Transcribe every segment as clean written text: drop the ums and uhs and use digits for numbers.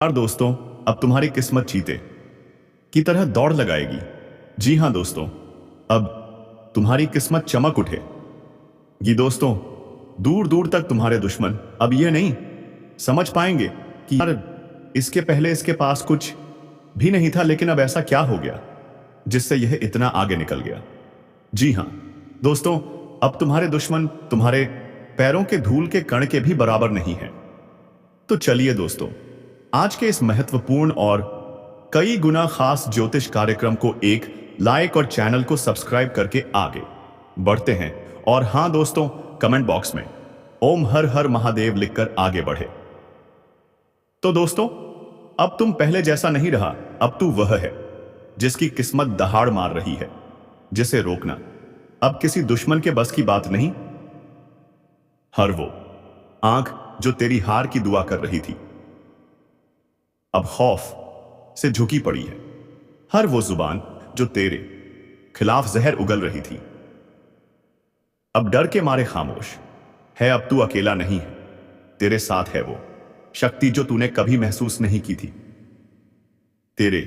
यार दोस्तों, अब तुम्हारी किस्मत चीते की तरह दौड़ लगाएगी। जी हाँ दोस्तों, अब तुम्हारी किस्मत चमक उठेगी दोस्तों। दूर दूर तक तुम्हारे दुश्मन अब ये नहीं समझ पाएंगे कि यार इसके पहले इसके पास कुछ भी नहीं था, लेकिन अब ऐसा क्या हो गया जिससे यह इतना आगे निकल गया। जी हाँ दोस्तों, अब तुम्हारे दुश्मन तुम्हारे पैरों के धूल के कण के भी बराबर नहीं है। तो चलिए दोस्तों, आज के इस महत्वपूर्ण और कई गुना खास ज्योतिष कार्यक्रम को एक लाइक और चैनल को सब्सक्राइब करके आगे बढ़ते हैं। और हां दोस्तों, कमेंट बॉक्स में ओम हर हर महादेव लिखकर आगे बढ़े। तो दोस्तों, अब तुम पहले जैसा नहीं रहा, अब तू वह है जिसकी किस्मत दहाड़ मार रही है, जिसे रोकना अब किसी दुश्मन के बस की बात नहीं। हर वो आंख जो तेरी हार की दुआ कर रही थी अब खौफ से झुकी पड़ी है। हर वो जुबान जो तेरे खिलाफ जहर उगल रही थी अब डर के मारे खामोश है। अब तू अकेला नहीं है, तेरे साथ है वो शक्ति जो तूने कभी महसूस नहीं की थी। तेरे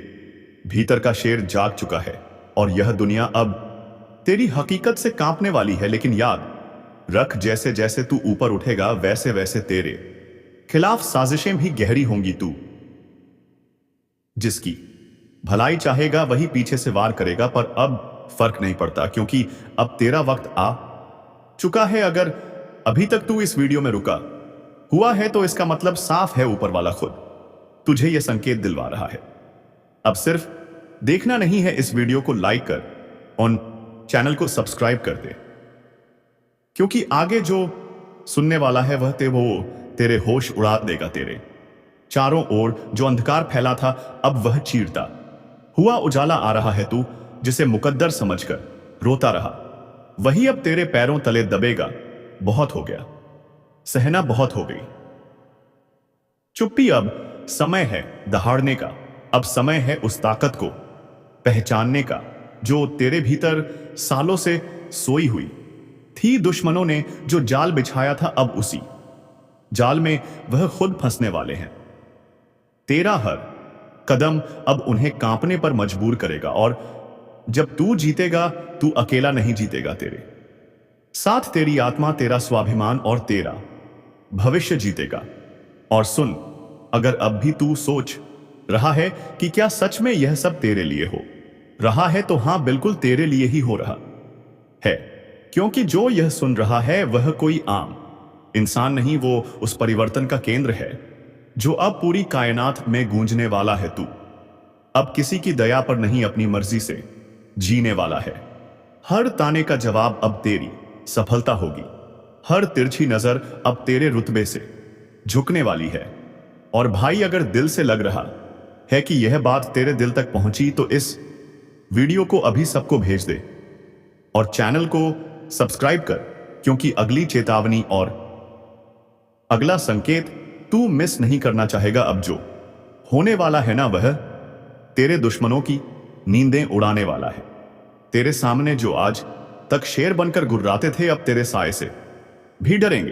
भीतर का शेर जाग चुका है और यह दुनिया अब तेरी हकीकत से कांपने वाली है। लेकिन याद रख, जैसे जैसे तू ऊपर उठेगा वैसे वैसे तेरे खिलाफ साजिशें भी गहरी होंगी। तू जिसकी भलाई चाहेगा वही पीछे से वार करेगा, पर अब फर्क नहीं पड़ता क्योंकि अब तेरा वक्त आ चुका है। अगर अभी तक तू इस वीडियो में रुका हुआ है तो इसका मतलब साफ है, ऊपर वाला खुद तुझे यह संकेत दिलवा रहा है। अब सिर्फ देखना नहीं है, इस वीडियो को लाइक कर और चैनल को सब्सक्राइब कर दे, क्योंकि आगे जो सुनने वाला है वह वो तेरे होश उड़ा देगा। तेरे चारों ओर जो अंधकार फैला था अब वह चीरता हुआ उजाला आ रहा है। तू जिसे मुकद्दर समझकर रोता रहा वही अब तेरे पैरों तले दबेगा। बहुत हो गया, सहना बहुत हो गई चुप्पी। अब समय है दहाड़ने का, अब समय है उस ताकत को पहचानने का जो तेरे भीतर सालों से सोई हुई थी। दुश्मनों ने जो जाल बिछाया था अब उसी जाल में वह खुद फंसने वाले हैं। तेरा हर कदम अब उन्हें कांपने पर मजबूर करेगा, और जब तू जीतेगा तू अकेला नहीं जीतेगा, तेरे साथ तेरी आत्मा, तेरा स्वाभिमान और तेरा भविष्य जीतेगा। और सुन, अगर अब भी तू सोच रहा है कि क्या सच में यह सब तेरे लिए हो रहा है, तो हां, बिल्कुल तेरे लिए ही हो रहा है, क्योंकि जो यह सुन रहा है वह कोई आम इंसान नहीं, वो उस परिवर्तन का केंद्र है जो अब पूरी कायनात में गूंजने वाला है। तू अब किसी की दया पर नहीं, अपनी मर्जी से जीने वाला है। हर ताने का जवाब अब तेरी सफलता होगी, हर तिरछी नजर अब तेरे रुतबे से झुकने वाली है। और भाई, अगर दिल से लग रहा है कि यह बात तेरे दिल तक पहुंची तो इस वीडियो को अभी सबको भेज दे और चैनल को सब्सक्राइब कर, क्योंकि अगली चेतावनी और अगला संकेत तू मिस नहीं करना चाहेगा। अब जो होने वाला है ना, वह तेरे दुश्मनों की नींदें उड़ाने वाला है। तेरे सामने जो आज तक शेर बनकर गुर्राते थे अब तेरे साए से भी डरेंगे,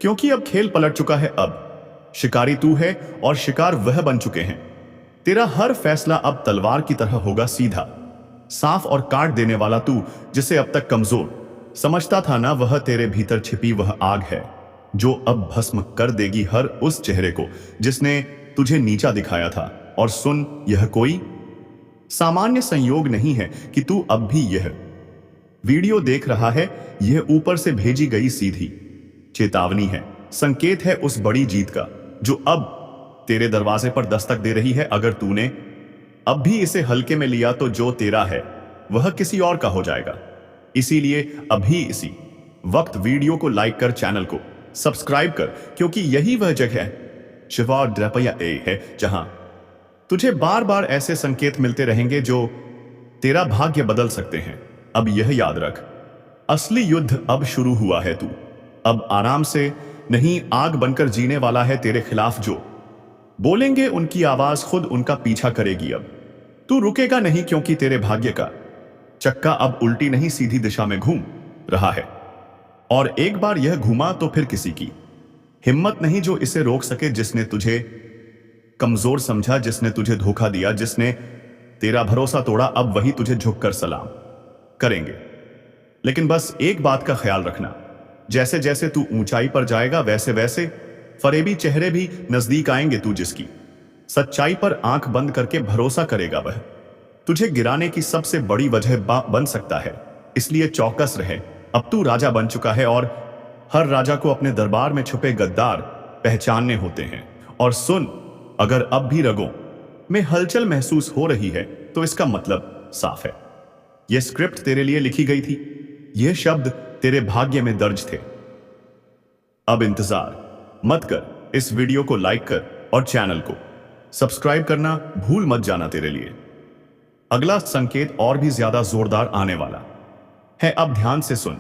क्योंकि अब खेल पलट चुका है। अब शिकारी तू है और शिकार वह बन चुके हैं। तेरा हर फैसला अब तलवार की तरह होगा, सीधा, साफ और काट देने वाला। तू जिसे अब तक कमजोर समझता था ना, वह तेरे भीतर छिपी वह आग है जो अब भस्म कर देगी हर उस चेहरे को जिसने तुझे नीचा दिखाया था। और सुन, यह कोई सामान्य संयोग नहीं है कि तू अब भी यह वीडियो देख रहा है। यह ऊपर से भेजी गई सीधी चेतावनी है, संकेत है उस बड़ी जीत का जो अब तेरे दरवाजे पर दस्तक दे रही है। अगर तूने अब भी इसे हल्के में लिया तो जो तेरा है वह किसी और का हो जाएगा। इसीलिए अभी इसी वक्त वीडियो को लाइक कर, चैनल को सब्सक्राइब कर, क्योंकि यही वह जगह है, शिवा ड्रपया ए है, जहां तुझे बार बार ऐसे संकेत मिलते रहेंगे जो तेरा भाग्य बदल सकते हैं। अब यह याद रख, असली युद्ध अब शुरू हुआ है। तू अब आराम से नहीं, आग बनकर जीने वाला है। तेरे खिलाफ जो बोलेंगे उनकी आवाज खुद उनका पीछा करेगी। अब तू रुकेगा नहीं, क्योंकि तेरे भाग्य का चक्का अब उल्टी नहीं सीधी दिशा में घूम रहा है। और एक बार यह घूमा तो फिर किसी की हिम्मत नहीं जो इसे रोक सके। जिसने तुझे कमजोर समझा, जिसने तुझे धोखा दिया, जिसने तेरा भरोसा तोड़ा, अब वही तुझे झुककर सलाम करेंगे। लेकिन बस एक बात का ख्याल रखना, जैसे जैसे तू ऊंचाई पर जाएगा वैसे वैसे फरेबी चेहरे भी नजदीक आएंगे। तू जिसकी सच्चाई पर आंख बंद करके भरोसा करेगा, वह तुझे गिराने की सबसे बड़ी वजह बन सकता है। इसलिए चौकस रहे। अब तू राजा बन चुका है और हर राजा को अपने दरबार में छुपे गद्दार पहचानने होते हैं। और सुन, अगर अब भी रगों में हलचल महसूस हो रही है तो इसका मतलब साफ है, यह स्क्रिप्ट तेरे लिए लिखी गई थी, यह शब्द तेरे भाग्य में दर्ज थे। अब इंतजार मत कर, इस वीडियो को लाइक कर और चैनल को सब्सक्राइब करना भूल मत जाना। तेरे लिए अगला संकेत और भी ज्यादा जोरदार आने वाला है। अब ध्यान से सुन,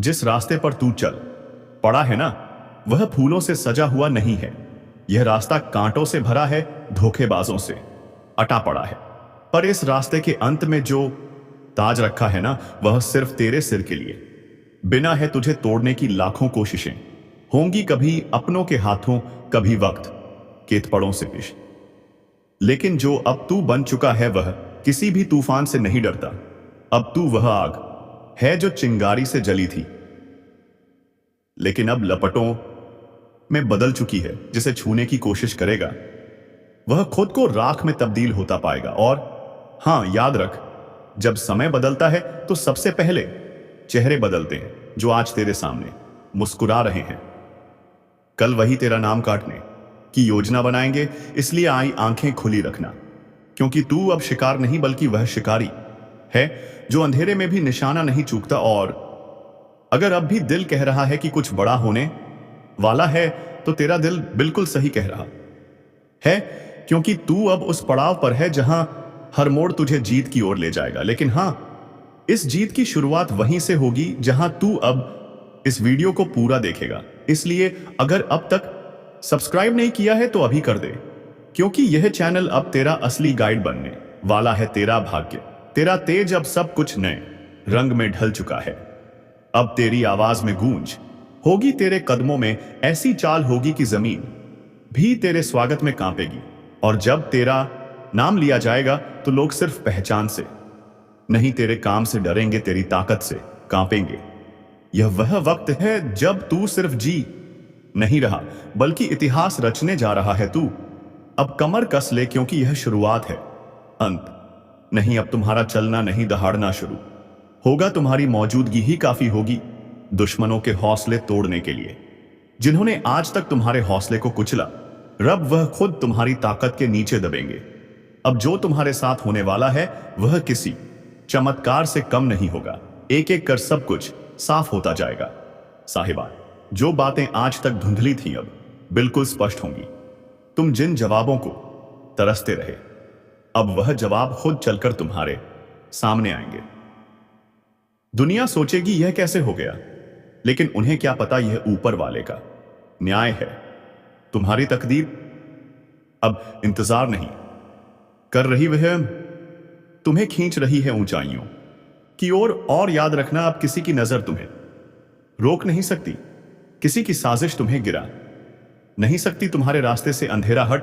जिस रास्ते पर तू चल पड़ा है ना, वह फूलों से सजा हुआ नहीं है। यह रास्ता कांटों से भरा है, धोखेबाजों से अटा पड़ा है। पर इस रास्ते के अंत में जो ताज रखा है ना, वह सिर्फ तेरे सिर के लिए बिना है। तुझे तोड़ने की लाखों कोशिशें होंगी, कभी अपनों के हाथों, कभी वक्त के थप्पड़ों से पेश। लेकिन जो अब तू बन चुका है वह किसी भी तूफान से नहीं डरता। अब तू वह आग है जो चिंगारी से जली थी, लेकिन अब लपटों में बदल चुकी है। जिसे छूने की कोशिश करेगा वह खुद को राख में तब्दील होता पाएगा। और हां, याद रख, जब समय बदलता है तो सबसे पहले चेहरे बदलते हैं। जो आज तेरे सामने मुस्कुरा रहे हैं, कल वही तेरा नाम काटने की योजना बनाएंगे। इसलिए आई आंखें खुली रखना, क्योंकि तू अब शिकार नहीं बल्कि वह शिकारी है जो अंधेरे में भी निशाना नहीं चूकता। और अगर अब भी दिल कह रहा है कि कुछ बड़ा होने वाला है, तो तेरा दिल बिल्कुल सही कह रहा है, क्योंकि तू अब उस पड़ाव पर है जहां हर मोड़ तुझे जीत की ओर ले जाएगा। लेकिन हां, इस जीत की शुरुआत वहीं से होगी जहां तू अब इस वीडियो को पूरा देखेगा। इसलिए अगर अब तक सब्सक्राइब नहीं किया है तो अभी कर दे, क्योंकि यह चैनल अब तेरा असली गाइड बनने वाला है। तेरा भाग्य, तेरा तेज अब सब कुछ नए रंग में ढल चुका है। अब तेरी आवाज में गूंज होगी, तेरे कदमों में ऐसी चाल होगी कि जमीन भी तेरे स्वागत में कांपेगी। और जब तेरा नाम लिया जाएगा तो लोग सिर्फ पहचान से नहीं, तेरे काम से डरेंगे, तेरी ताकत से कांपेंगे। यह वह वक्त है जब तू सिर्फ जी नहीं रहा बल्कि इतिहास रचने जा रहा है। तू अब कमर कस ले, क्योंकि यह शुरुआत है, अंत नहीं। अब तुम्हारा चलना नहीं, दहाड़ना शुरू होगा। तुम्हारी मौजूदगी ही काफी होगी दुश्मनों के हौसले तोड़ने के लिए, जिन्होंने आज तक तुम्हारे हौसले को कुचला। रब वह खुद तुम्हारी ताकत के नीचे दबेंगे। अब जो तुम्हारे साथ होने वाला है वह किसी चमत्कार से कम नहीं होगा। एक एक कर सब कुछ साफ होता जाएगा। साहिबा, जो बातें आज तक धुंधली थीं अब बिल्कुल स्पष्ट होंगी। तुम जिन जवाबों को तरसते रहे, अब वह जवाब खुद चलकर तुम्हारे सामने आएंगे। दुनिया सोचेगी यह कैसे हो गया, लेकिन उन्हें क्या पता यह ऊपर वाले का न्याय है। तुम्हारी तकदीर अब इंतजार नहीं कर रही, वह तुम्हें खींच रही है ऊंचाइयों की ओर। और याद रखना, अब किसी की नजर तुम्हें रोक नहीं सकती, किसी की साजिश तुम्हें गिरा नहीं सकती। तुम्हारे रास्ते से अंधेरा हट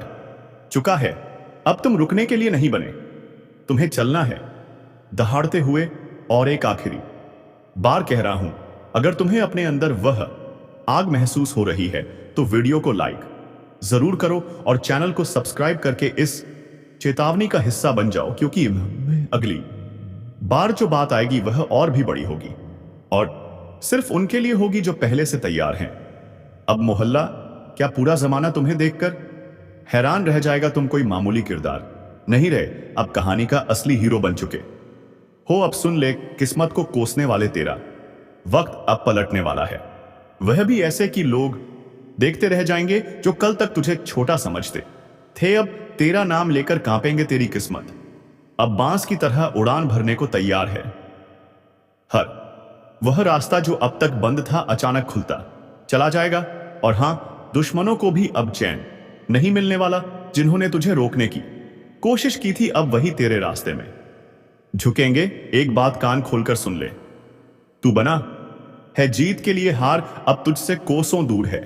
चुका है। अब तुम रुकने के लिए नहीं बने, तुम्हें चलना है दहाड़ते हुए। और एक आखिरी बार कह रहा हूं, अगर तुम्हें अपने अंदर वह आग महसूस हो रही है तो वीडियो को लाइक जरूर करो और चैनल को सब्सक्राइब करके इस चेतावनी का हिस्सा बन जाओ, क्योंकि अगली बार जो बात आएगी वह और भी बड़ी होगी और सिर्फ उनके लिए होगी जो पहले से तैयार हैं। अब मोहल्ला, क्या पूरा जमाना तुम्हें देखकर हैरान रह जाएगा? तुम कोई मामूली किरदार नहीं रहे, अब कहानी का असली हीरो बन चुके हो। अब सुन ले, किस्मत को कोसने वाले तेरा वक्त अब पलटने वाला है। वह भी ऐसे कि लोग देखते रह जाएंगे जो कल तक तुझे छोटा समझते थे, अब तेरा नाम लेकर कांपेंगे। तेरी किस्मत अब बांस की तरह उड़ान भरने को तैयार है। हर वह रास्ता जो अब तक बंद था अचानक खुलता चला जाएगा। और हां, दुश्मनों को भी अब चैन नहीं मिलने वाला। जिन्होंने तुझे रोकने की कोशिश की थी, अब वही तेरे रास्ते में झुकेंगे। एक बात कान खोलकर सुन ले, तू बना है जीत के लिए, हार अब तुझसे कोसों दूर है।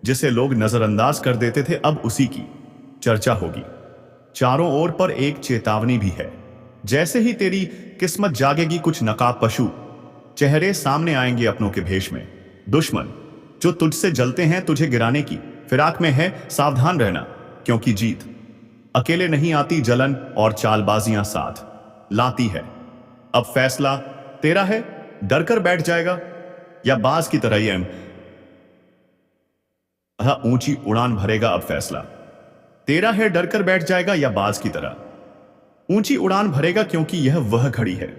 जिसे लोग नजरअंदाज कर देते थे, अब उसी की चर्चा होगी। चारों ओर पर एक चेतावनी भी है। जैसे ही तेरी किस्मत जागेगी, कुछ नकाब पशु चेहरे सामने आएंगे अपनों के भेष में। दुश्मन जो तुझसे जलते हैं, तुझे गिराने की फिराक में है, सावधान रहना, क्योंकि जीत अकेले नहीं आती, जलन और चालबाजियां साथ लाती है। अब फैसला तेरा है, डरकर बैठ जाएगा या बाज की तरह ही ऊंची उड़ान भरेगा। अब फैसला तेरा है, डरकर बैठ जाएगा या बाज की तरह ऊंची उड़ान भरेगा, क्योंकि यह वह घड़ी है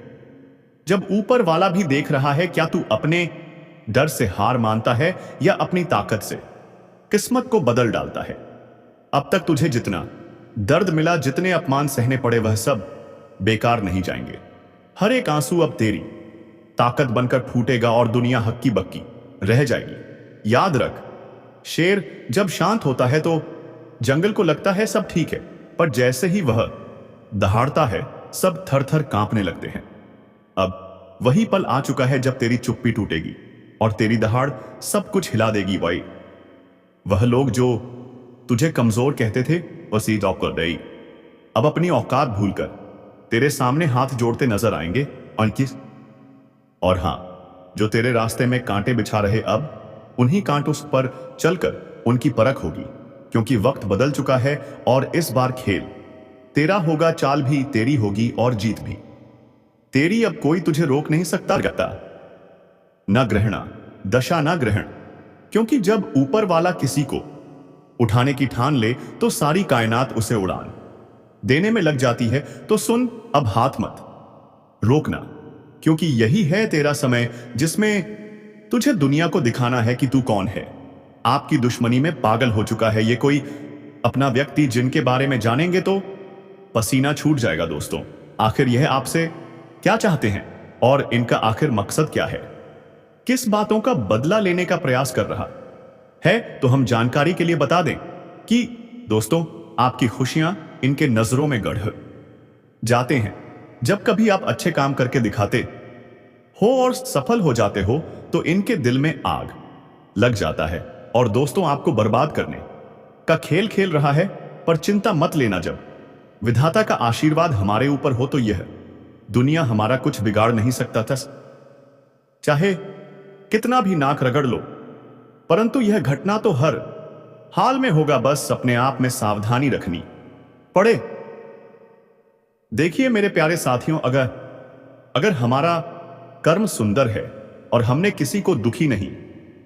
जब ऊपर वाला भी देख रहा है। क्या तू अपने डर से हार मानता है या अपनी ताकत से किस्मत को बदल डालता है? अब तक तुझे जितना दर्द मिला, जितने अपमान सहने पड़े, वह सब बेकार नहीं जाएंगे। हर एक आंसू अब तेरी ताकत बनकर फूटेगा और दुनिया हक्की बक्की रह जाएगी। याद रख, शेर जब शांत होता है तो जंगल को लगता है सब ठीक है, पर जैसे ही वह दहाड़ता है, सब थर थर कांपने लगते हैं। अब वही पल आ चुका है जब तेरी चुप्पी टूटेगी और तेरी दहाड़ सब कुछ हिला देगी। भाई, वह लोग जो तुझे कमजोर कहते थे, वह सीध कर गई। अब अपनी औकात भूलकर तेरे सामने हाथ जोड़ते नजर आएंगे और हां, जो तेरे रास्ते में कांटे बिछा रहे, अब उन्हीं कांटों पर चलकर उनकी परख होगी, क्योंकि वक्त बदल चुका है और इस बार खेल तेरा होगा। चाल भी तेरी होगी और जीत भी तेरी। अब कोई तुझे रोक नहीं सकता। न ग्रहणा दशा न ग्रहण, क्योंकि जब ऊपर वाला किसी को उठाने की ठान ले तो सारी कायनात उसे उड़ान देने में लग जाती है। तो सुन, अब हाथ मत रोकना, क्योंकि यही है तेरा समय जिसमें तुझे दुनिया को दिखाना है कि तू कौन है। आपकी दुश्मनी में पागल हो चुका है ये कोई अपना व्यक्ति, जिनके बारे में जानेंगे तो पसीना छूट जाएगा। दोस्तों, आखिर यह आपसे क्या चाहते हैं और इनका आखिर मकसद क्या है? किस बातों का बदला लेने का प्रयास कर रहा है? तो हम जानकारी के लिए बता दें कि दोस्तों, आपकी खुशियां इनके नजरों में गढ़ जाते हैं। जब कभी आप अच्छे काम करके दिखाते हो और सफल हो जाते हो, तो इनके दिल में आग लग जाता है और दोस्तों, आपको बर्बाद करने का खेल खेल रहा है। पर चिंता मत लेना, जब विधाता का आशीर्वाद हमारे ऊपर हो तो यह दुनिया हमारा कुछ बिगाड़ नहीं सकता था। चाहे कितना भी नाक रगड़ लो, परंतु यह घटना तो हर हाल में होगा। बस अपने आप में सावधानी रखनी पड़े। देखिए मेरे प्यारे साथियों, अगर हमारा कर्म सुंदर है और हमने किसी को दुखी नहीं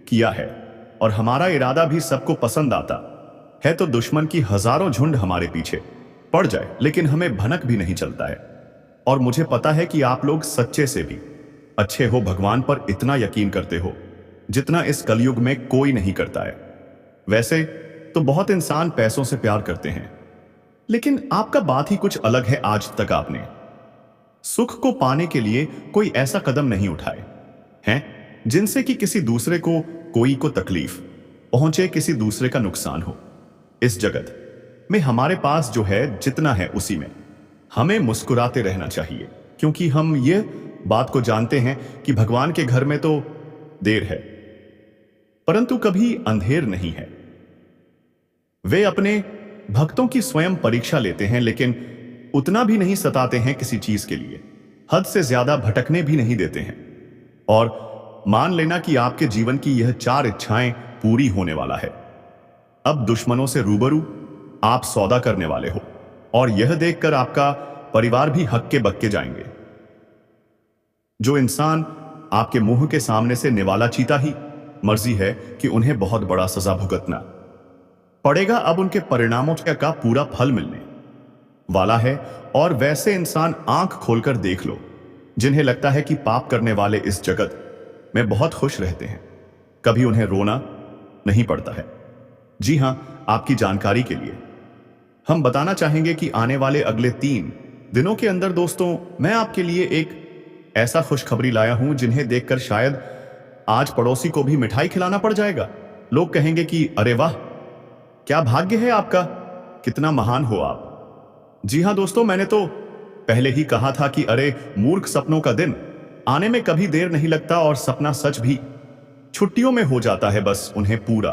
किया है और हमारा इरादा भी सबको पसंद आता है, तो दुश्मन की हजारों झुंड हमारे पीछे पड़ जाए, लेकिन हमें भनक भी नहीं चलता है। और मुझे पता है कि आप लोग सच्चे से भी अच्छे हो, भगवान पर इतना यकीन करते हो जितना इस कलयुग में कोई नहीं करता है। वैसे तो बहुत इंसान पैसों से प्यार करते हैं, लेकिन आपका बात ही कुछ अलग है। आज तक आपने सुख को पाने के लिए कोई ऐसा कदम नहीं उठाए हैं जिनसे कि किसी दूसरे को कोई को तकलीफ पहुंचे, किसी दूसरे का नुकसान हो। इस जगत में हमारे पास जो है, जितना है, उसी में हमें मुस्कुराते रहना चाहिए, क्योंकि हम ये बात को जानते हैं कि भगवान के घर में तो देर है, परंतु कभी अंधेर नहीं है। वे अपने भक्तों की स्वयं परीक्षा लेते हैं, लेकिन उतना भी नहीं सताते हैं किसी चीज के लिए, हद से ज्यादा भटकने भी नहीं देते हैं। और मान लेना कि आपके जीवन की यह 4 इच्छाएं पूरी होने वाला है। अब दुश्मनों से रूबरू आप सौदा करने वाले हो और यह देखकर आपका परिवार भी हक्के बक्के जाएंगे। जो इंसान आपके मुंह के सामने से निवाला चीता ही मर्जी है कि उन्हें बहुत बड़ा सजा भुगतना पड़ेगा। अब उनके परिणामों का पूरा फल मिलने वाला है। और वैसे इंसान आंख खोलकर देख लो जिन्हें लगता है कि पाप करने वाले इस जगत में बहुत खुश रहते हैं, कभी उन्हें रोना नहीं पड़ता है। जी हां, आपकी जानकारी के लिए हम बताना चाहेंगे कि आने वाले अगले 3 दिनों के अंदर दोस्तों, मैं आपके लिए एक ऐसा खुशखबरी लाया हूं जिन्हें देखकर शायद आज पड़ोसी को भी मिठाई खिलाना पड़ जाएगा। लोग कहेंगे कि अरे वाह, क्या भाग्य है आपका, कितना महान हो आप। जी हां दोस्तों, मैंने तो पहले ही कहा था कि अरे मूर्ख, सपनों का दिन आने में कभी देर नहीं लगता और सपना सच भी छुट्टियों में हो जाता है। बस उन्हें पूरा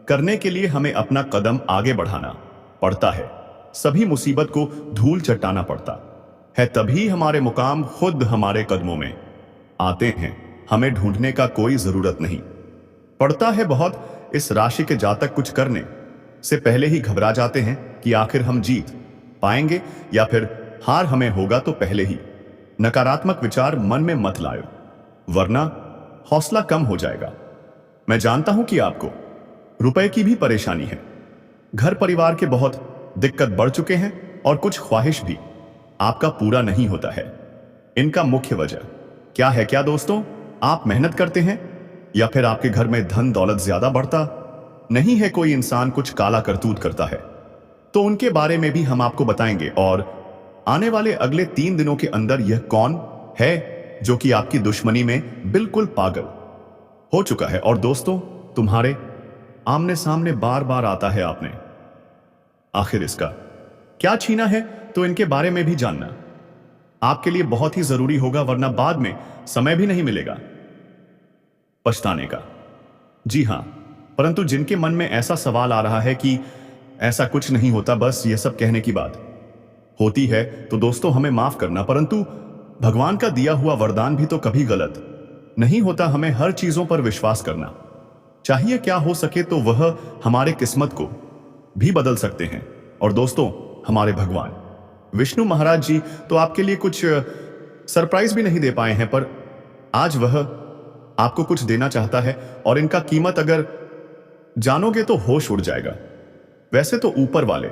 करने के लिए हमें अपना कदम आगे बढ़ाना पड़ता है, सभी मुसीबत को धूल चटाना पड़ता है, तभी हमारे मुकाम खुद हमारे कदमों में आते हैं। हमें ढूंढने का कोई जरूरत नहीं पड़ता है बहुत। इस राशि के जातक कुछ करने से पहले ही घबरा जाते हैं कि आखिर हम जीत पाएंगे या फिर हार हमें होगा, तो पहले ही नकारात्मक विचार मन में मत लाओ, वरना हौसला कम हो जाएगा। मैं जानता हूं कि आपको रुपए की भी परेशानी है, घर परिवार के बहुत दिक्कत बढ़ चुके हैं और कुछ ख्वाहिश भी आपका पूरा नहीं होता है। इनका मुख्य वजह क्या है? क्या दोस्तों, आप मेहनत करते हैं या फिर आपके घर में धन दौलत ज्यादा बढ़ता नहीं है? कोई इंसान कुछ काला करतूत करता है तो उनके बारे में भी हम आपको बताएंगे, और आने वाले अगले 3 दिनों के अंदर यह कौन है जो कि आपकी दुश्मनी में बिल्कुल पागल हो चुका है और दोस्तों तुम्हारे आमने सामने बार बार आता है, आपने आखिर इसका क्या छीना है? तो इनके बारे में भी जानना आपके लिए बहुत ही जरूरी होगा, वरना बाद में समय भी नहीं मिलेगा पछताने का। जी हां, परंतु जिनके मन में ऐसा सवाल आ रहा है कि ऐसा कुछ नहीं होता, बस ये सब कहने की बात होती है, तो दोस्तों हमें माफ करना, परंतु भगवान का दिया हुआ वरदान भी तो कभी गलत नहीं होता। हमें हर चीजों पर विश्वास करना चाहिए, क्या हो सके तो वह हमारे किस्मत को भी बदल सकते हैं। और दोस्तों हमारे भगवान विष्णु महाराज जी तो आपके लिए कुछ सरप्राइज भी नहीं दे पाए हैं, पर आज वह आपको कुछ देना चाहता है और इनका कीमत अगर जानोगे तो होश उड़ जाएगा। वैसे तो ऊपर वाले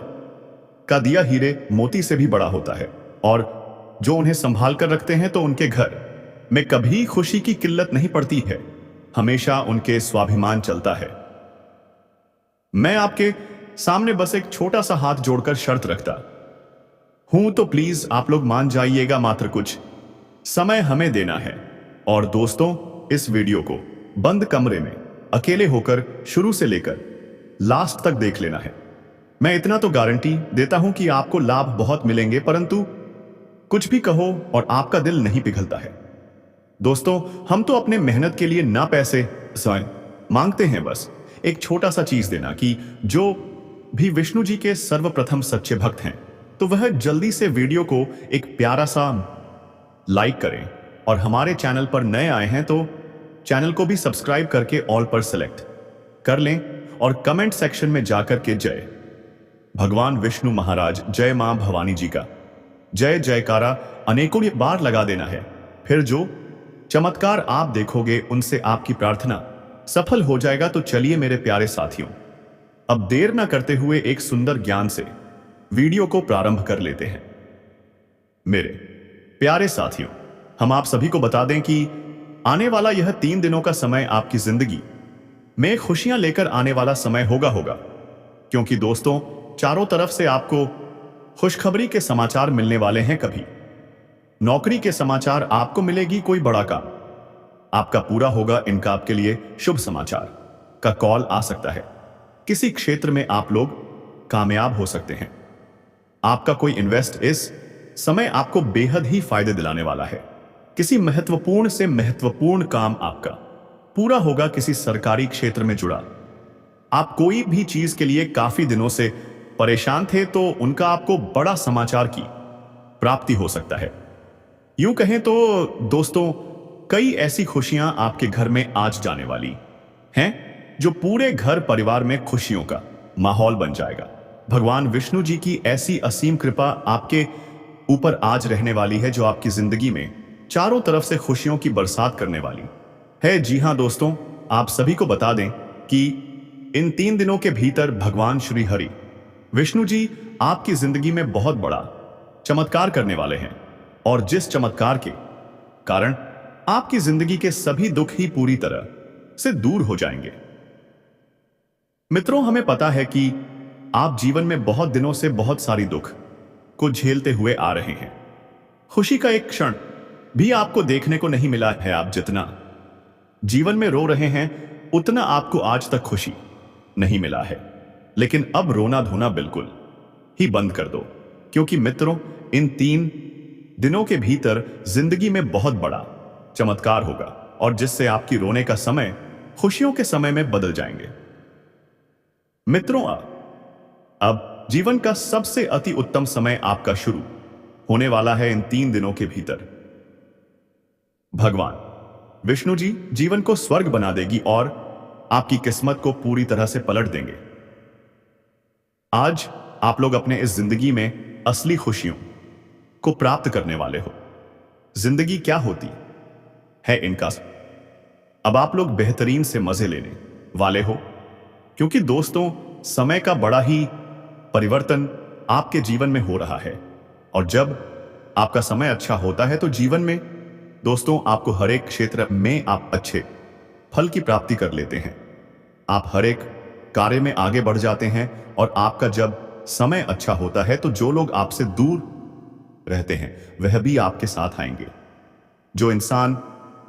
का दिया हीरे मोती से भी बड़ा होता है, और जो उन्हें संभाल कर रखते हैं तो उनके घर में कभी खुशी की किल्लत नहीं पड़ती है, हमेशा उनके स्वाभिमान चलता है। मैं आपके सामने बस एक छोटा सा हाथ जोड़कर शर्त रखता हूं, तो प्लीज आप लोग मान जाइएगा, मात्र कुछ समय हमें देना है। और दोस्तों इस वीडियो को बंद कमरे में अकेले होकर शुरू से लेकर लास्ट तक देख लेना है। मैं इतना तो गारंटी देता हूं कि आपको लाभ बहुत मिलेंगे, परंतु कुछ भी कहो और आपका दिल नहीं पिघलता है। दोस्तों हम तो अपने मेहनत के लिए ना पैसे स्वयं मांगते हैं, बस एक छोटा सा चीज देना कि जो भी विष्णु जी के सर्वप्रथम सच्चे भक्त हैं तो वह जल्दी से वीडियो को एक प्यारा सा लाइक करें, और हमारे चैनल पर नए आए हैं तो चैनल को भी सब्सक्राइब करके ऑल पर सेलेक्ट कर लें, और कमेंट सेक्शन में जाकर के जय भगवान विष्णु महाराज, जय मां भवानी जी का जय जयकारा अनेकों बार लगा देना है। फिर जो चमत्कार आप देखोगे उनसे आपकी प्रार्थना सफल हो जाएगा। तो चलिए मेरे प्यारे साथियों, अब देर ना करते हुए एक सुंदर ज्ञान से वीडियो को प्रारंभ कर लेते हैं। मेरे प्यारे साथियों, हम आप सभी को बता दें कि आने वाला यह 3 दिनों का समय आपकी जिंदगी में खुशियां लेकर आने वाला समय होगा, क्योंकि दोस्तों चारों तरफ से आपको खुशखबरी के समाचार मिलने वाले हैं। कभी नौकरी के समाचार आपको मिलेगी, कोई बड़ा काम आपका पूरा होगा, इनका आपके लिए शुभ समाचार का कॉल आ सकता है। किसी क्षेत्र में आप लोग कामयाब हो सकते हैं। आपका कोई इन्वेस्ट इस समय आपको बेहद ही फायदे दिलाने वाला है। किसी महत्वपूर्ण से महत्वपूर्ण काम आपका पूरा होगा, किसी सरकारी क्षेत्र में जुड़ा आप कोई भी चीज के लिए काफी दिनों से परेशान थे तो उनका आपको बड़ा समाचार की प्राप्ति हो सकता है। यूं कहें तो दोस्तों कई ऐसी खुशियां आपके घर में आज जाने वाली हैं जो पूरे घर परिवार में खुशियों का माहौल बन जाएगा। भगवान विष्णु जी की ऐसी असीम कृपा आपके ऊपर आज रहने वाली है जो आपकी जिंदगी में चारों तरफ से खुशियों की बरसात करने वाली है। जी हां दोस्तों, आप सभी को बता दें कि इन 3 दिनों के भीतर भगवान श्री हरि विष्णु जी आपकी जिंदगी में बहुत बड़ा चमत्कार करने वाले हैं, और जिस चमत्कार के कारण आपकी जिंदगी के सभी दुख ही पूरी तरह से दूर हो जाएंगे। मित्रों, हमें पता है कि आप जीवन में बहुत दिनों से बहुत सारी दुख को झेलते हुए आ रहे हैं। खुशी का एक क्षण भी आपको देखने को नहीं मिला है। आप जितना जीवन में रो रहे हैं उतना आपको आज तक खुशी नहीं मिला है। लेकिन अब रोना धोना बिल्कुल ही बंद कर दो, क्योंकि मित्रों इन 3 दिनों के भीतर जिंदगी में बहुत बड़ा चमत्कार होगा, और जिससे आपकी रोने का समय खुशियों के समय में बदल जाएंगे। मित्रों अब जीवन का सबसे अति उत्तम समय आपका शुरू होने वाला है इन 3 दिनों के भीतर। भगवान विष्णु जी जीवन को स्वर्ग बना देगी और आपकी किस्मत को पूरी तरह से पलट देंगे। आज आप लोग अपने इस जिंदगी में असली खुशियों को प्राप्त करने वाले हो। जिंदगी क्या होती है इनका अब आप लोग बेहतरीन से मजे लेने वाले हो, क्योंकि दोस्तों समय का बड़ा ही परिवर्तन आपके जीवन में हो रहा है। और जब आपका समय अच्छा होता है तो जीवन में दोस्तों आपको हर एक क्षेत्र में आप अच्छे फल की प्राप्ति कर लेते हैं। आप हर एक कार्य में आगे बढ़ जाते हैं और आपका जब समय अच्छा होता है तो जो लोग आपसे दूर रहते हैं वह भी आपके साथ आएंगे। जो इंसान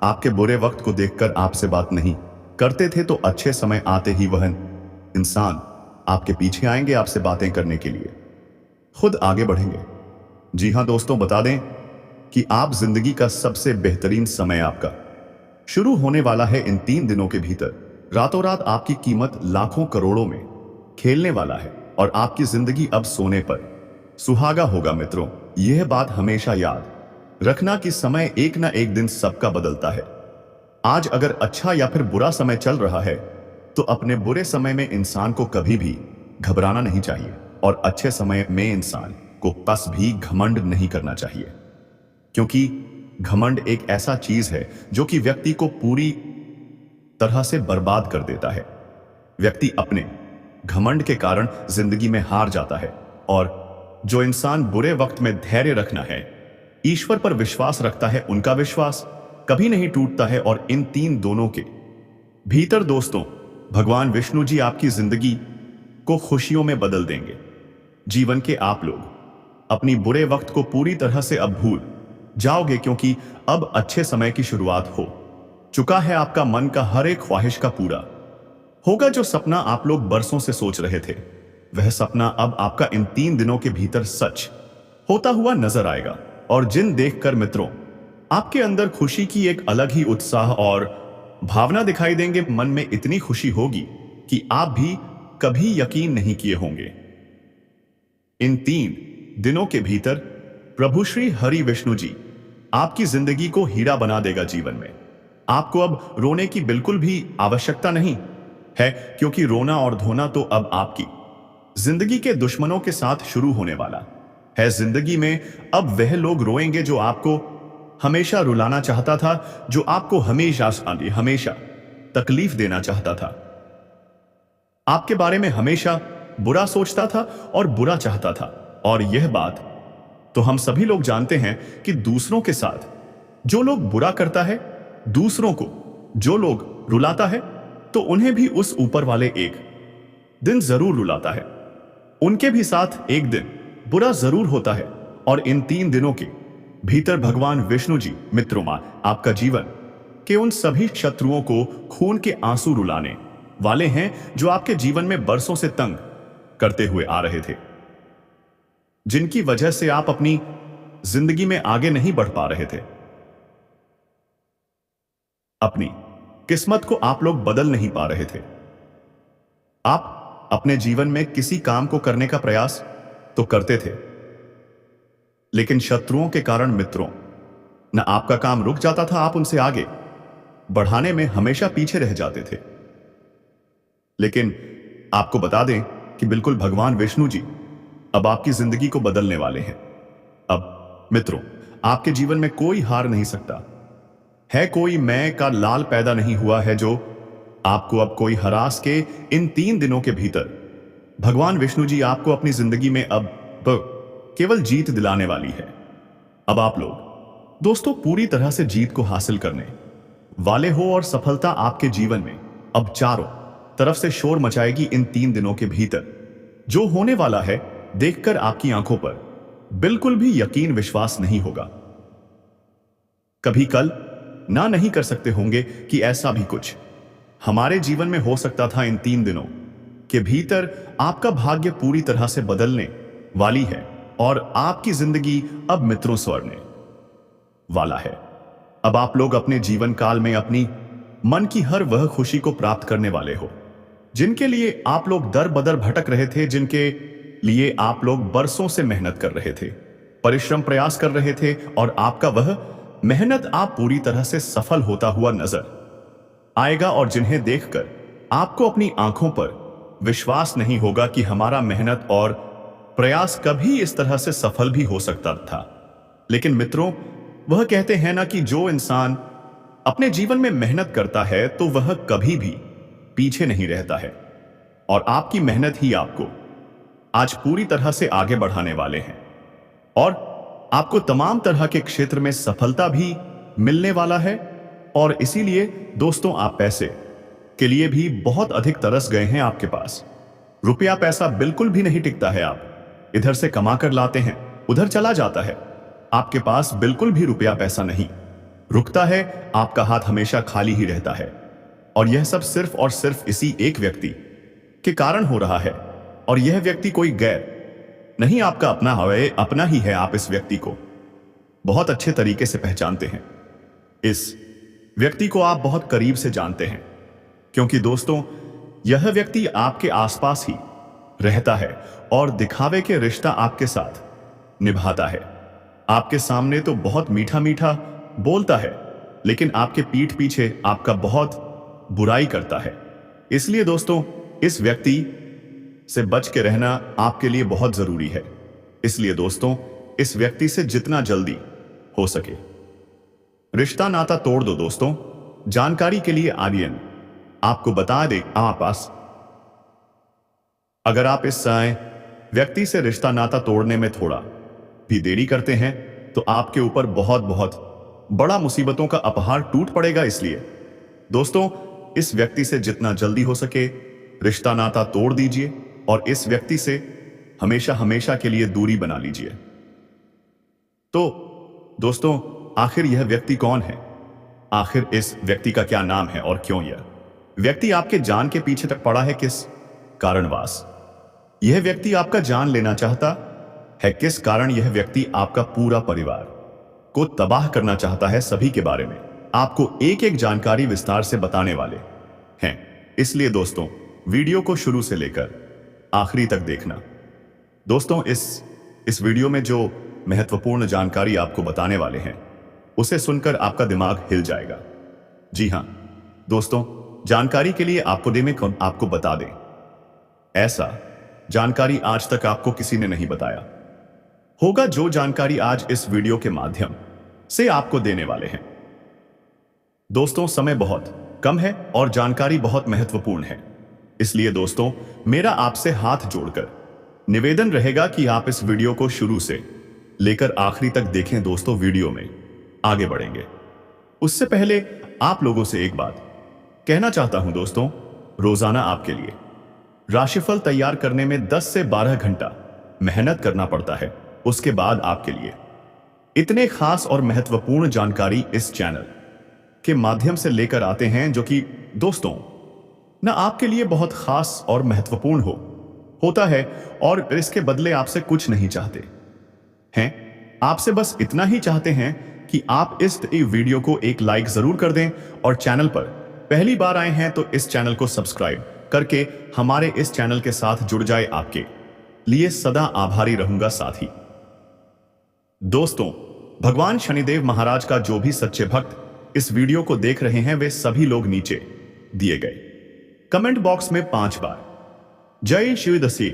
आपके बुरे वक्त को देखकर आपसे बात नहीं करते थे तो अच्छे समय आते ही वह इंसान आपके पीछे आएंगे आपसे बातें करने के लिए, खुद आगे बढ़ेंगे। जी हां दोस्तों, बता दें कि आप जिंदगी का सबसे बेहतरीन समय आपका शुरू होने वाला है इन 3 दिनों के भीतर। रातों रात आपकी कीमत लाखों करोड़ों में खेलने वाला है और आपकी जिंदगी अब सोने पर सुहागा होगा। मित्रों, यह बात हमेशा याद रखना कि समय एक ना एक दिन सबका बदलता है। आज अगर अच्छा या फिर बुरा समय चल रहा है तो अपने बुरे समय में इंसान को कभी भी घबराना नहीं चाहिए और अच्छे समय में इंसान को बस भी घमंड नहीं करना चाहिए, क्योंकि घमंड एक ऐसा चीज है जो कि व्यक्ति को पूरी तरह से बर्बाद कर देता है। व्यक्ति अपने घमंड के कारण जिंदगी में हार जाता है और जो इंसान बुरे वक्त में धैर्य रखना है, ईश्वर पर विश्वास रखता है, उनका विश्वास कभी नहीं टूटता है। और इन 3 दोनों के भीतर दोस्तों भगवान विष्णु जी आपकी जिंदगी को खुशियों में बदल देंगे। जीवन के आप लोग अपनी बुरे वक्त को पूरी तरह से अब भूल जाओगे, क्योंकि अब अच्छे समय की शुरुआत हो चुका है। आपका मन का हर एक ख्वाहिश का पूरा होगा। जो सपना आप लोग बरसों से सोच रहे थे वह सपना अब आपका इन 3 दिनों के भीतर सच होता हुआ नजर आएगा। और जिन देखकर मित्रों आपके अंदर खुशी की एक अलग ही उत्साह और भावना दिखाई देंगे। मन में इतनी खुशी होगी कि आप भी कभी यकीन नहीं किए होंगे। इन 3 दिनों के भीतर प्रभु श्री हरि विष्णु जी आपकी जिंदगी को हीरा बना देगा। जीवन में आपको अब रोने की बिल्कुल भी आवश्यकता नहीं है, क्योंकि रोना और धोना तो अब आपकी जिंदगी के दुश्मनों के साथ शुरू होने वाला है। जिंदगी में अब वह लोग रोएंगे जो आपको हमेशा रुलाना चाहता था, जो आपको हमेशा तकलीफ देना चाहता था, आपके बारे में हमेशा बुरा सोचता था और बुरा चाहता था। और यह बात तो हम सभी लोग जानते हैं कि दूसरों के साथ जो लोग बुरा करता है, दूसरों को जो लोग रुलाता है, तो उन्हें भी उस ऊपर वाले एक दिन जरूर रुलाता है। उनके भी साथ एक दिन बुरा जरूर होता है। और इन 3 दिनों के भीतर भगवान विष्णु जी मित्रों आपका जीवन के उन सभी शत्रुओं को खून के आंसू रुलाने वाले हैं जो आपके जीवन में बरसों से तंग करते हुए आ रहे थे, जिनकी वजह से आप अपनी जिंदगी में आगे नहीं बढ़ पा रहे थे। अपनी किस्मत को आप लोग बदल नहीं पा रहे थे। आप अपने जीवन में किसी काम को करने का प्रयास तो करते थे, लेकिन शत्रुओं के कारण मित्रों न आपका काम रुक जाता था, आप उनसे आगे बढ़ाने में हमेशा पीछे रह जाते थे। लेकिन आपको बता दें कि बिल्कुल भगवान विष्णु जी अब आपकी जिंदगी को बदलने वाले हैं। अब मित्रों आपके जीवन में कोई हार नहीं सकता है, कोई मैं का लाल पैदा नहीं हुआ है जो आपको अब कोई हरास के इन 3 दिनों के भीतर भगवान विष्णु जी आपको अपनी जिंदगी में अब केवल जीत दिलाने वाली है। अब आप लोग दोस्तों पूरी तरह से जीत को हासिल करने वाले हो और सफलता आपके जीवन में अब चारों तरफ से शोर मचाएगी। इन 3 दिनों के भीतर जो होने वाला है देखकर आपकी आंखों पर बिल्कुल भी यकीन विश्वास नहीं होगा। कभी कल ना नहीं कर सकते होंगे कि ऐसा भी कुछ हमारे जीवन में हो सकता था। इन 3 दिनों के भीतर आपका भाग्य पूरी तरह से बदलने वाली है और आपकी जिंदगी अब मित्रों स्वरने वाला है। अब आप लोग अपने जीवन काल में अपनी मन की हर वह खुशी को प्राप्त करने वाले हो जिनके लिए आप लोग दर बदर भटक रहे थे, जिनके लिए आप लोग बरसों से मेहनत कर रहे थे, परिश्रम प्रयास कर रहे थे और आपका वह मेहनत आप पूरी तरह से सफल होता हुआ नजर आएगा और जिन्हें देखकर आपको अपनी आंखों पर विश्वास नहीं होगा कि हमारा मेहनत और प्रयास कभी इस तरह से सफल भी हो सकता था। लेकिन मित्रों, वह कहते हैं ना कि जो इंसान अपने जीवन में मेहनत करता है तो वह कभी भी पीछे नहीं रहता है और आपकी मेहनत ही आपको आज पूरी तरह से आगे बढ़ाने वाले हैं और आपको तमाम तरह के क्षेत्र में सफलता भी मिलने वाला है। और इसीलिए दोस्तों, आप पैसे के लिए भी बहुत अधिक तरस गए हैं। आपके पास रुपया पैसा बिल्कुल भी नहीं टिकता है। आप इधर से कमा कर लाते हैं, उधर चला जाता है। आपके पास बिल्कुल भी रुपया पैसा नहीं रुकता है, आपका हाथ हमेशा खाली ही रहता है। और यह सब सिर्फ और सिर्फ इसी एक व्यक्ति के कारण हो रहा है। और यह व्यक्ति कोई गैर नहीं, आपका अपना है, अपना ही है। आप इस व्यक्ति को बहुत अच्छे तरीके से पहचानते हैं। इस व्यक्ति को आप बहुत करीब से जानते हैं, क्योंकि दोस्तों, यह व्यक्ति आपके आसपास ही रहता है और दिखावे के रिश्ता आपके साथ निभाता है। आपके सामने तो बहुत मीठा मीठा बोलता है, लेकिन आपके पीठ पीछे आपका बहुत बुराई करता है। इसलिए दोस्तों, इस व्यक्ति से बच के रहना आपके लिए बहुत जरूरी है। इसलिए दोस्तों, इस व्यक्ति से जितना जल्दी हो सके रिश्ता नाता तोड़ दो। दोस्तों, जानकारी के लिए आर्यन आपको बता दे, अगर आप इस व्यक्ति से रिश्ता नाता तोड़ने में थोड़ा भी देरी करते हैं तो आपके ऊपर बहुत बहुत बड़ा मुसीबतों का अपहार टूट पड़ेगा। इसलिए दोस्तों, इस व्यक्ति से जितना जल्दी हो सके रिश्ता नाता तोड़ दीजिए और इस व्यक्ति से हमेशा हमेशा के लिए दूरी बना लीजिए। तो दोस्तों, आखिर यह व्यक्ति कौन है? आखिर इस व्यक्ति का क्या नाम है और क्यों यह व्यक्ति आपके जान के पीछे तक पड़ा है? किस कारणवश यह व्यक्ति आपका जान लेना चाहता है? किस कारण यह व्यक्ति आपका पूरा परिवार को तबाह करना चाहता है? सभी के बारे में आपको एक एक जानकारी विस्तार से बताने वाले हैं। इसलिए दोस्तों, वीडियो को शुरू से लेकर आखिरी तक देखना। दोस्तों, इस वीडियो में जो महत्वपूर्ण जानकारी आपको बताने वाले हैं उसे सुनकर आपका दिमाग हिल जाएगा। जी हां दोस्तों, जानकारी के लिए आपको बता दें, ऐसा जानकारी आज तक आपको किसी ने नहीं बताया होगा जो जानकारी आज इस वीडियो के माध्यम से आपको देने वाले हैं। दोस्तों, समय बहुत कम है और जानकारी बहुत महत्वपूर्ण है। इसलिए दोस्तों, मेरा आपसे हाथ जोड़कर निवेदन रहेगा कि आप इस वीडियो को शुरू से लेकर आखिरी तक देखें। दोस्तों, वीडियो में आगे बढ़ेंगे उससे पहले आप लोगों से एक बात कहना चाहता हूं। दोस्तों, रोजाना आपके लिए राशिफल तैयार करने में 10 से 12 घंटा मेहनत करना पड़ता है। उसके बाद आपके लिए इतने खास और महत्वपूर्ण जानकारी इस चैनल के माध्यम से लेकर आते हैं, जो कि दोस्तों ना आपके लिए बहुत खास और महत्वपूर्ण होता है और इसके बदले आपसे कुछ नहीं चाहते हैं। आपसे बस इतना ही चाहते हैं कि आप इस वीडियो को एक लाइक जरूर कर दें और चैनल पर पहली बार आए हैं तो इस चैनल को सब्सक्राइब करके हमारे इस चैनल के साथ जुड़ जाए। आपके लिए सदा आभारी रहूंगा। साथ ही दोस्तों, भगवान शनिदेव महाराज का जो भी सच्चे भक्त इस वीडियो को देख रहे हैं, वे सभी लोग नीचे दिए गए कमेंट बॉक्स में 5 बार जय श्री दसी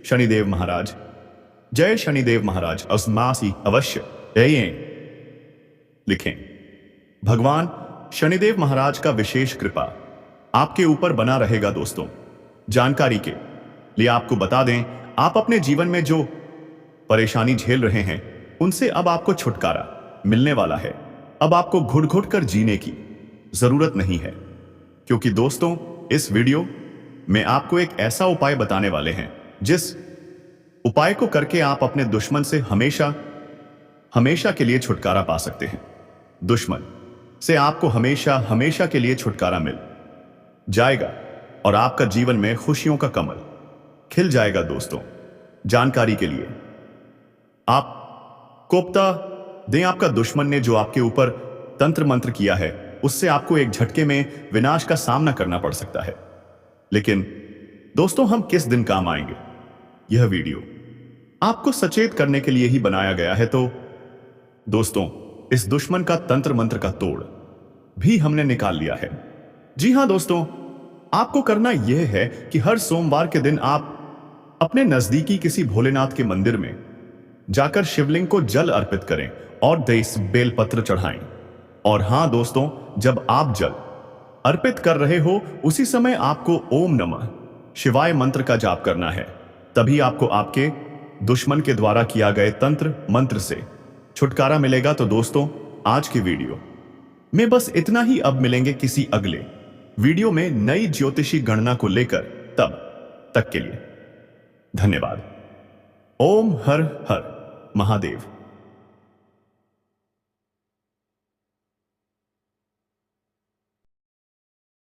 शनिदेव महाराज, जय शनिदेव महाराज अस्मासी अवश्य लिखें। भगवान शनिदेव महाराज का विशेष कृपा आपके ऊपर बना रहेगा। दोस्तों, जानकारी के लिए आपको बता दें, आप अपने जीवन में जो परेशानी झेल रहे हैं उनसे अब आपको छुटकारा मिलने वाला है। अब आपको घुट घुट कर जीने की जरूरत नहीं है, क्योंकि दोस्तों, इस वीडियो में आपको एक ऐसा उपाय बताने वाले हैं जिस उपाय को करके आप अपने दुश्मन से हमेशा हमेशा के लिए छुटकारा पा सकते हैं। दुश्मन से आपको हमेशा हमेशा के लिए छुटकारा मिल जाएगा और आपका जीवन में खुशियों का कमल खिल जाएगा। दोस्तों, जानकारी के लिए आप कोप्ता दें, आपका दुश्मन ने जो आपके ऊपर तंत्र मंत्र किया है उससे आपको एक झटके में विनाश का सामना करना पड़ सकता है। लेकिन दोस्तों, हम किस दिन काम आएंगे, यह वीडियो आपको सचेत करने के लिए ही बनाया गया है। तो दोस्तों, इस दुश्मन का तंत्र मंत्र का तोड़ भी हमने निकाल लिया है। जी हां दोस्तों, आपको करना यह है कि हर सोमवार के दिन आप अपने नजदीकी किसी भोलेनाथ के मंदिर में जाकर शिवलिंग को जल अर्पित करें और 10 बेलपत्र चढ़ाएं। और हां दोस्तों, जब आप जल अर्पित कर रहे हो उसी समय आपको ओम नमः शिवाय मंत्र का जाप करना है। तभी आपको आपके दुश्मन के द्वारा किया गए तंत्र मंत्र से छुटकारा मिलेगा। तो दोस्तों, आज की वीडियो में बस इतना ही। अब मिलेंगे किसी अगले वीडियो में नई ज्योतिषी गणना को लेकर। तब तक के लिए धन्यवाद। ओम हर हर महादेव।